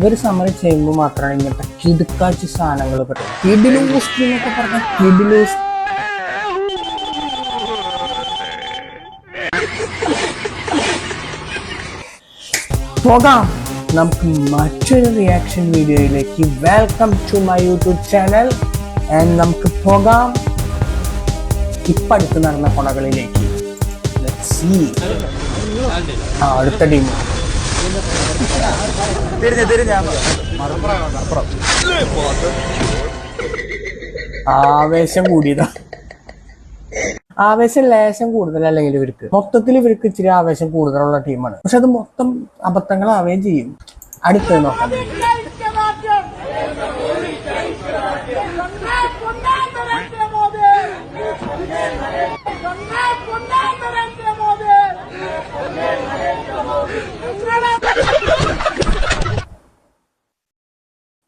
ഇവർ സമരം ചെയ്യുമ്പോൾ മാത്രമാണ് ഇങ്ങനത്തെ കിടുക്കാച്ചി സാധനങ്ങൾ കിട്ടും. കിഡിലൂസ് എന്നൊക്കെ പറഞ്ഞ കിഡിലൂസ്. പോകാം നമുക്ക് മറ്റൊരു റിയാക്ഷൻ വീഡിയോയിലേക്ക്. Welcome to my YouTube channel. And നമുക്ക് പോകാം ഇപ്പം അടുത്ത് നടന്ന കൊണകളിലേക്ക്. അടുത്ത ടീം ആവേശം കൂടിയതാ. ആവേശം ലേശം കൂടുതലല്ലെങ്കിൽ ഇവർക്ക് മൊത്തത്തിൽ ഇവർക്ക് ഇച്ചിരി ആവേശം കൂടുതലുള്ള ടീമാണ്. പക്ഷെ അത് മൊത്തം അബദ്ധങ്ങളാവുകയും ചെയ്യും. അടുത്തത് നോക്കാം.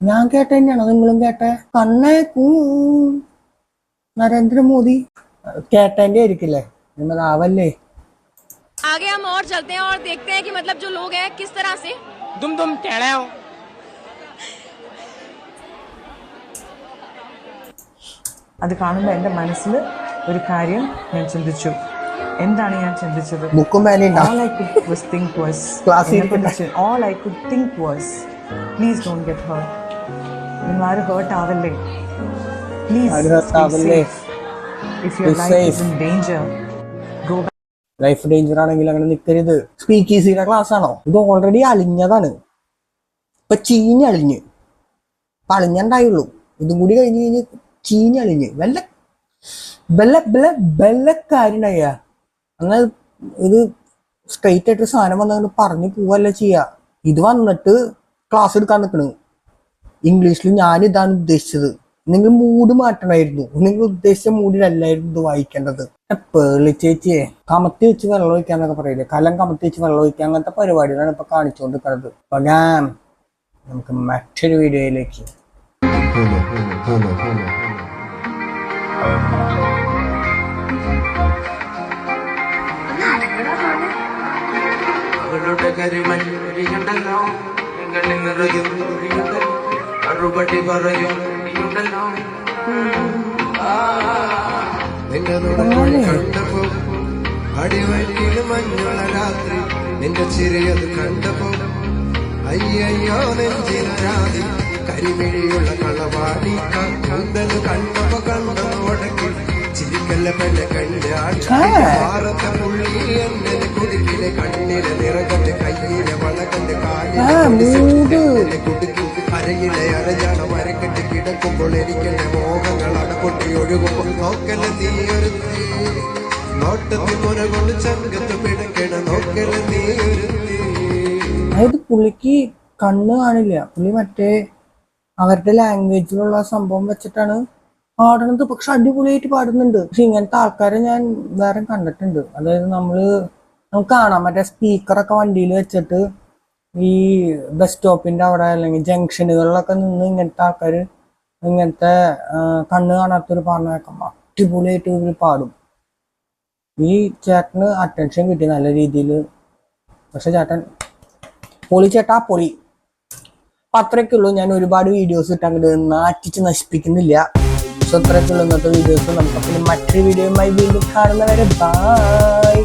ഞാൻ കേട്ട തന്നെയാണോ നിങ്ങളും കേട്ടെ? കണ്ണേ നരേന്ദ്രമോദി കേട്ടതിന്റെ ആയിരിക്കില്ലേ? ആവല്ലേ. आगे हम और चलते हैं और देखते हैं कि मतलब जो लोग हैं किस तरह से तुम टेढ़े हो. അത് കാണുമ്പോൾ എൻ്റെ മനസ്സിൽ ഒരു കാര്യം ഞാൻ ചിന്തിച്ചു. എന്താണ് ഞാൻ ചിന്തിച്ചത്? All I could think was please don't get hurt. നിങ്ങൾ ആരും heart ആവല്ലേ. Please stay safe. If your life is in danger, go back. Life danger ആണെങ്കിൽ അങ്ങനെ നിൽക്കരുത്. സ്പീക്കീസിയുടെ ക്ലാസ് ആണോ ഇത്? ഓൾറെഡി അളിഞ്ഞതാണ്. ഇപ്പൊ ചീഞ്ഞളിഞ്ഞ് അളിഞ്ഞണ്ടായുള്ളൂ. ഇതും കൂടി കഴിഞ്ഞ് ചീഞ്ഞളിഞ്ഞ് വെല്ലക്കാരുണ്ടായ അങ്ങനെ ഇത് സ്ട്രെയിറ്റ് ആയിട്ട് സാധനം വന്നങ്ങനെ പറഞ്ഞു പോവല്ല ചെയ്യാ. ഇത് വന്നിട്ട് ക്ലാസ് എടുക്കാൻ നിൽക്കണ് ഇംഗ്ലീഷിൽ. ഞാനിതാണ് ഉദ്ദേശിച്ചത്. നിങ്ങൾ മൂഡ് മാറ്റണമായിരുന്നു. നിങ്ങൾ ഉദ്ദേശിച്ച മൂഡിലല്ലായിരുന്നു ഇത് വായിക്കേണ്ടത്. പേളി ചേച്ചിയെ കമത്തി വെച്ച് വെള്ളം ഒഴിക്കാന്നൊക്കെ പറയില്ലേ, കലം കമത്തി വെച്ച് വെള്ളം ഒഴിക്കുക, അങ്ങനത്തെ പരിപാടികളാണ് ഇപ്പൊ കാണിച്ചുകൊണ്ടിരിക്കുന്നത്. അപ്പൊ ഞാൻ നമുക്ക് മറ്റൊരു വീഡിയോയിലേക്ക്. കണ്ടപ്പോ അടിവഴിയില് മഞ്ഞുള്ള രാത്രി നിന്റെ ചിരിയത് കണ്ടപ്പോ അയ്യോ നെഞ്ചിനാതി കരിമിഴിയുള്ള കളവാടി കൂന്തല് കണ്ടപ്പോ കണ്ടു ഉടക്കി ചിരിക്കല്ല പെണ്ണെ കല്യാണത്തെ പുള്ളി എന്നെ കുടുക്കിലെ കണ്ണിലെ നിറകന്റെ കയ്യിലെ വളകന്റെ കാലിലെ കുടുക്കി അരയിലെ അരഞ്ഞാണ മരക്കെട്ടി കിടക്കുമ്പോൾ എനിക്കെന്റെ മോഹങ്ങൾ അടപൊട്ടി ഒഴുകുമ്പോൾ നോക്കല് നീ ഒരു നോട്ടത്തിൽ മുന കൊണ്ട് ചങ്കത്ത് പിടക്കണ നോക്കല് നീ ഒരു. അതായത് പുള്ളിക്ക് കണ്ണ് കാണില്ല. പുള്ളി മറ്റേ അവരുടെ ലാംഗ്വേജിലുള്ള സംഭവം വെച്ചിട്ടാണ് പാടുന്നത്. പക്ഷെ അടിപൊളിയായിട്ട് പാടുന്നുണ്ട്. പക്ഷെ ഇങ്ങനത്തെ ആൾക്കാരെ ഞാൻ വേറെ കണ്ടിട്ടുണ്ട്. അതായത് നമുക്ക് കാണാം മറ്റേ സ്പീക്കറൊക്കെ വണ്ടിയിൽ വെച്ചിട്ട് ഈ ബസ് സ്റ്റോപ്പിന്റെ അവിടെ അല്ലെങ്കിൽ ജംഗ്ഷനുകളിലൊക്കെ നിന്ന് ഇങ്ങനത്തെ ആൾക്കാർ ഇങ്ങനത്തെ കണ്ണ് കാണാത്തൊരു പാടുന്ന കേൾക്കുമ്പോൾ അടിപൊളിയായിട്ട് ഇവർ പാടും. ഈ ചേട്ടന് അറ്റൻഷൻ കിട്ടി നല്ല രീതിയിൽ. പക്ഷെ ചേട്ടൻ പൊളി ചേട്ടാ പൊളി. അപ്പൊ അത്രയൊക്കെയുള്ളൂ. ഞാൻ ഒരുപാട് വീഡിയോസ് ഇട്ട് അങ്ങോട്ട് നാറ്റിച്ച് നശിപ്പിക്കുന്നില്ല. സോ അത്രയൊക്കെയുള്ളൂ ഇന്നത്തെ വീഡിയോസ്. നമുക്ക് പിന്നെ മറ്റൊരു വീഡിയോയുമായി വീണ്ടും കാണുന്നവരെ ബൈ.